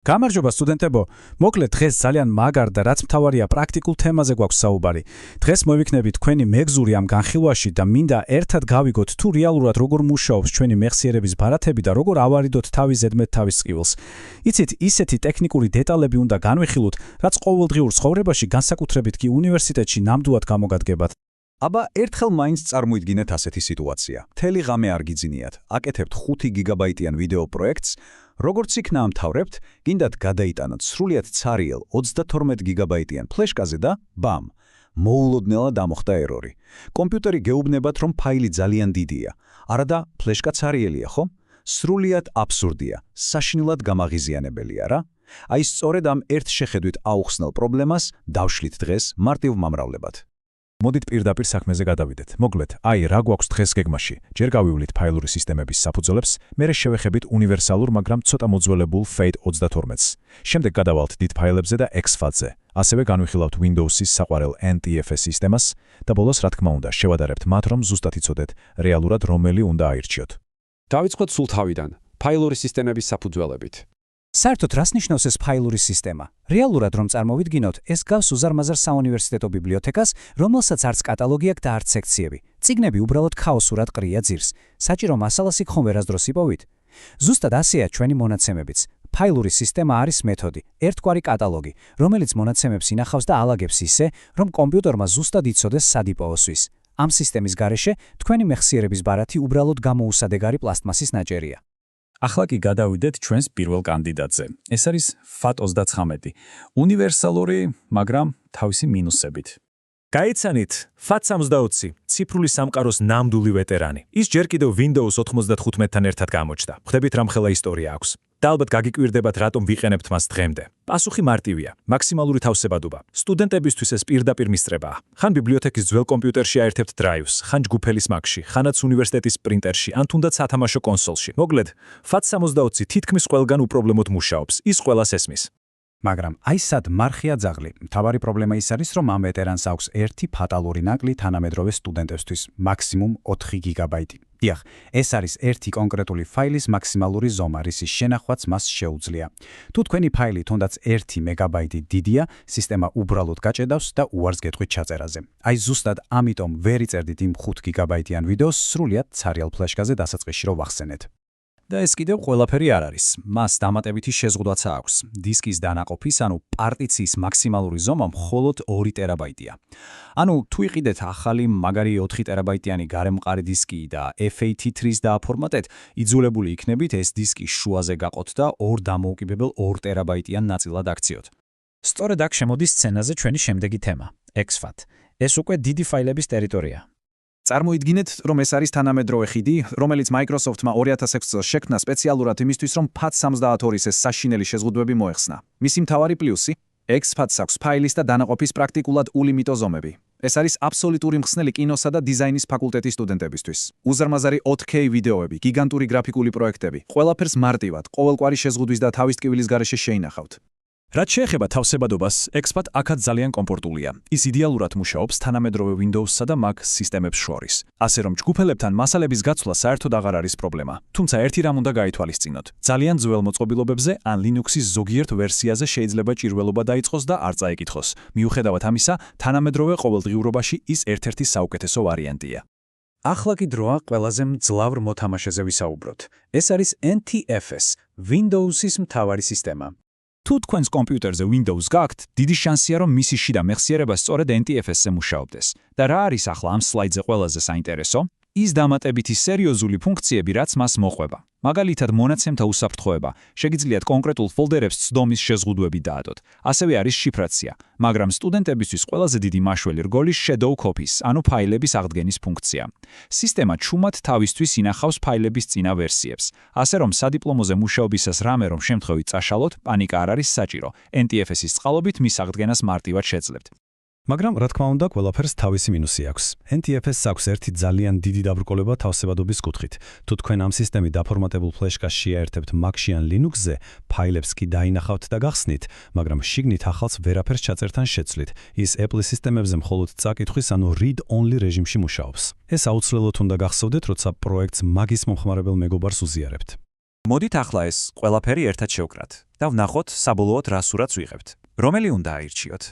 გამარჯობა სტუდენტებო, მოკლედ დღეს ძალიან მაგარ და რაც მთავარია პრაქტიკულ თემაზე გვაქვს საუბარი. დღეს მოვიქნებით თქვენი მეგზური ამ განხილვაში და მინდა ერთად გავიგოთ თუ რეალურად როგორ მუშაობს ჩვენი მეხსიერების ბარათები და როგორ ავარიდოთ თავის ზედმეტ თავის წყვილს. იცით, ისეთი ტექნიკური დეტალები უნდა განვიხილოთ, რაც ყოველდღიურ ცხოვრებაში განსაკუთრებით კი უნივერსიტეტში ნამდვილად გამოგადგებათ. აბა ერთხელ მაინც წარმოიდგინეთ ასეთი სიტუაცია. მთელი ღამე არ გიძინიათ, აკეთებთ 5 გიგაბაიტიან ვიდეო პროექტს, როგორც იქნა ამთავრებთ, გინდათ გადაიტანოთ სრულიად ცარიელ 32 გიგაბაიტიან ფლეშკაზე და ბამ, მოულოდნელად ამოხდა ერორი. კომპიუტერი გეუბნებათ, რომ ფაილი ძალიან დიდია. არა და ფლეშკა ცარიელია, ხო? სრულიად აბსურდია, საშინელად გამაღიზიანებელია რა? აი სწორედ ამ ერთ შეხედვით აუხსნელ პრობლემას დავშლით დღეს მარტივ მომრავლებად. მოდით პირდაპირ საქმეზე გადავიდეთ. მოკლედ, აი რა გვაქვს დღეს გეგმაში. ჯერ გავივლით ფაილური სისტემების საფუძველებს, მერე შევეხებით უნივერსალურ, მაგრამ ცოტა მოძველებულ FAT32-ს. შემდეგ გადავალთ დიდ ფაილებზე და XFAT-ზე. ასევე განვიხილავთ Windows-ის საყვარელ NTFS სისტემას და ბოლოს, რა თქმა უნდა, შევადარებთ მათ, რომ ზუსტად იცოდეთ რეალურად რომელი უნდა აირჩიოთ. დავიწყოთ სულ თავიდან, ფაილური სისტემების საფუძველებით. საერთოდ რას ნიშნავს ეს ფაილური სისტემა? რეალურად რომ წარმოვიდგინოთ, ეს გავს უზარმაზარ საუნივერსიტეტო ბიბლიოთეკას, რომელსაც არც კატალოგი აქვს და არც სექციები. წიგნები უბრალოდ ქაოსურად ყრია ძირს. საჭირო მასალას იქ ხომ ვერასდროს იპოვით? ზუსტად ასეა ჩვენი მონაცემებიც. ფაილური სისტემა არის მეთოდი, ერთგვარი კატალოგი, რომელიც მონაცემებს ინახავს და ალაგებს ისე, რომ კომპიუტერმა ზუსტად იცოდეს სად იპოვოს. ამ სისტემის გარეშე თქვენი მეხსიერების ბარათი უბრალოდ გამოუსადეგარი პლასტმასის ნაჭერია. ახლა კი გადავიდეთ ჩვენს პირველ კანდიდატზე. ეს არის FAT29. უნივერსალური, მაგრამ თავისი მინუსებით. გაიცანით, FAT60, ციფრული სამყაროს ნამდვილი ვეტერანი. ის ჯერ კიდევ Windows 95-თან ერთად გამოჩნდა. ხვდებით რა მხელა ისტორია აქვს. და ალბათ გაგიკვირდებათ, რატომ ვიყენებთ მას დღემდე. პასუხი მარტივია, მაქსიმალური თავსებადობა. სტუდენტებისთვის ეს პირდაპირ მისწრებაა. ხან ბიბლიოთეკის ძველ კომპიუტერში აერთებთ დრაივს, ხან ჯგუფელის მაკში, ხანაც უნივერსიტეტის პრინტერში, ან თუნდაც სათამაშო კონსოლში. მოკლედ, FAT60 თითქმის ყველგან უპრობლემოდ მუშაობს. ის ყველას ესმის. მაგრამ აი სად მარხია ძაღლი. მთავარი პრობლემა ის არის, რომ ამ ვეტერანს აქვს ერთი ფატალური ნაკლი თანამედროვე სტუდენტებისთვის, მაქსიმუმ 4 გიგაბაიტი. დიახ, ეს არის ერთი კონკრეტული ფაილის მაქსიმალური ზომა, რისის შენახვაც მას შეუძლია. თუ თქვენი ფაილი თუნდაც 1 მეგაბაიტი დიდია, სისტემა უბრალოდ გაჭედავს და უარს გეტყვით ჩაწერაზე. აი ზუსტად ამიტომ ვერ იწერდით იმ 5 გიგაბაიტიან ვიდეოს სრულიად ცარიელ ფლეშკაზე დასაწყისში რომ ვახსენეთ. და ეს კიდევ ყველაფერი არ არის. მას დამატებითი შეზღუდვაც აქვს. დისკის დანაყოფის, ანუ პარტიციის მაქსიმალური ზომა მხოლოდ 2 ტერაბაიტია. ანუ თუ იყიდეთ ახალი მაგარი 4 ტერაბაიტიანი გარემყარი დისკი და FAT3-ს დააფორმატეთ, იძულებული იქნებით ეს დისკი შუაზე გაყოთ და 2 დამოუკიდებელ 2 ტერაბაიტიან ნაწილად აქციოთ. სწორედ აქ შემოდის სცენაზე ჩვენი შემდეგი თემა, XFAT. ეს უკვე დიდი ფაილების ტერიტორია. წარმოიდგინეთ, რომ ეს არის თანამედროვე ხიდი, რომელიც Microsoft-მა 2006 წელს შექმნა სპეციალურად იმისთვის, რომ FAT32-ის ეს საშინელი შეზღუდვები მოეხსნა. მისი მთავარი პლუსი, XFAT-ს აქვს ფაილის და დანაყოფის პრაქტიკულად ულიმიტო ზომები. ეს არის აბსოლუტური მხსნელი კინოსა და დიზაინის ფაკულტეტის სტუდენტებისთვის. უზარმაზარი 4K ვიდეოები, გიგანტური გრაფიკული პროექტები, ყველაფერს მარტივად, ყოველგვარი შეზღუდვის და თავის ტკივილის გარეშე შეინახავთ. რაც შეეხება თავსებადობას, XFAT აქაც ძალიან კომფორტულია. ის იდეალურად მუშაობს თანამედროვე Windows-სა და Mac სისტემებს შორის. ასე რომ ჯგუფელებთან მასალების გაცვლა საერთოდ აღარ არის პრობლემა. თუმცა ერთი რამ უნდა გაითვალისწინოთ. ძალიან ძველ მოწყობილობებზე ან Linux-ის ზოგიერთ ვერსიაზე შეიძლება ჭირველობა დაიწყოს და არ წაიკითხოს. მიუხედავად ამისა, თანამედროვე ყოველდღიურობაში ის ერთ-ერთი საუკეთესო ვარიანტია. ახლა კი დროა ყველაზე მძლავრ მოთამაშეზე ვისაუბროთ. ეს არის NTFS, Windows-ის მთავარი სისტემა. თუ თქვენს კომპიუტერზე Windows გაქვთ, დიდი შანსია, რომ მისი შიდა მეხსიერება სწორედ NTFS-ზე მუშაობდეს. და რა არის ახლა ამ სლაიდზე ყველაზე საინტერესო? ის დამატებითი სერიოზული ფუნქციები, რაც მას მოყვება. მაგალითად, მონაცემთა უსაფრთხოება, შეგიძლიათ კონკრეტულ ფოლდერებს ცდომის შეზღუდვები დაადოთ. ასევე არის შიფრაცია, მაგრამ სტუდენტებისთვის ყველაზე დიდი მაშველი რგოლის shadow copies, ანუ ფაილების აღდგენის ფუნქცია. სისტემა ჩუმად თავისთვის ინახავს ფაილების წინა ვერსიებს. ასე რომ სადიპლომოზე მუშაობისას რამე რომ შემთხვევით წაშალოთ, პანიკა არ არის საჭირო. NTFS-ის წყალობით მის აღდგენას მარტივად შეძლებთ. მაგრამ რა თქმა უნდა, ყველაფერს თავისი მინუსი აქვს. NTFS-ს აქვს ერთი ძალიან დიდი დაბრკოლება თავსებადობის კუთხით. თუ თქვენ ამ სისტემით დაფორმატებულ ფლეშკას შეაერთებთ Mac-ში ან Linux-ზე, ფაილებს კი დაინახავთ და გახსნით, მაგრამ შიგნით ახალს ვერაფერს ჩაწერთან შეცვლით. ის Apple სისტემებზე მხოლოდ წაკითხვის, ანუ read-only რეჟიმში მუშაობს. ეს აუცილებლად უნდა გახსოვდეთ, როცა პროექტს მაგის მომხმარებელ მეგობარს უზიარებთ. მოდით ახლა ეს ყველაფერი ერთად შევკრათ. და ვნახოთ საბოლოოდ რა სურათს ვიღებთ. რომელი უნდა აირჩიოთ?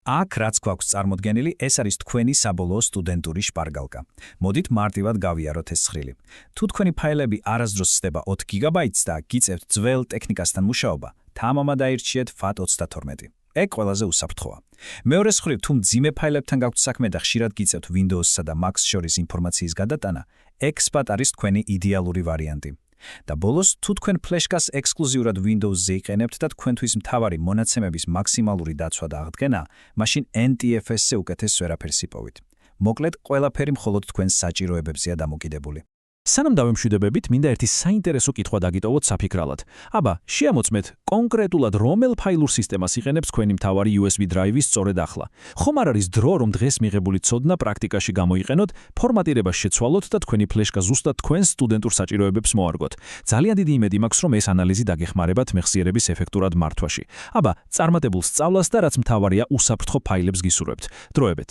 აქ რაც გვაქვს წარმოდგენილი, ეს არის თქვენი საბოლოო სტუდენტური შპარგალკა. მოდით მარტივად გავიაროთ ეს ცხრილი. თუ თქვენი ფაილები არასდროს ხდება 4 გიგაბაიტს და გიწევთ ძველ ტექნიკასთან მუშაობა, თამამად აირჩიეთ FAT32. ეგ ყველაზე უსაფრთხოა. მეორე მხრივ, თუ მძიმე ფაილებთან გაქვთ საქმე და ხშირად გიწევთ Windows-სა და Mac-ს შორის ინფორმაციის გადატანა, XPAT არის თქვენი იდეალური ვარიანტი. და ბოლოს, თუ თქვენ ფლეშკას ექსკლუზიურად Windows-ზე იყენებთ და თქვენთვის მთავარი მონაცემების მაქსიმალური დაცვა და აღდგენა, მაშინ NTFS-ზე უკეთეს ვერაფერს იპოვით. მოკლედ, ყველაფერი მხოლოდ თქვენს საჭიროებებზეა დამოკიდებული. სანამ დავემშვიდობებით, მინდა ერთი საინტერესო კითხვა დაგიტოვოთ საფიქრალად. აბა, შეამოწმეთ, კონკრეტულად რომელ ფაილურ სისტემას იყენებს თქვენი მთავარი USB დრაივი სწორედ ახლა? ხომ არ არის დრო, რომ დღეს მიღებული ცოდნა პრაქტიკაში გამოიყენოთ, ფორმატირებას შეცვალოთ და თქვენი ფლეშკა ზუსტად თქვენს სტუდენტურ საჭიროებებს მოარგოთ. ძალიან დიდი იმედი მაქვს, რომ ეს ანალიზი დაგეხმარებათ მეხსიერების ეფექტურად მართვაში. აბა, წარმატებულ სწავლას და რაც მთავარია, უსაფრთხო ფაილებს გისურვებთ. დროებით.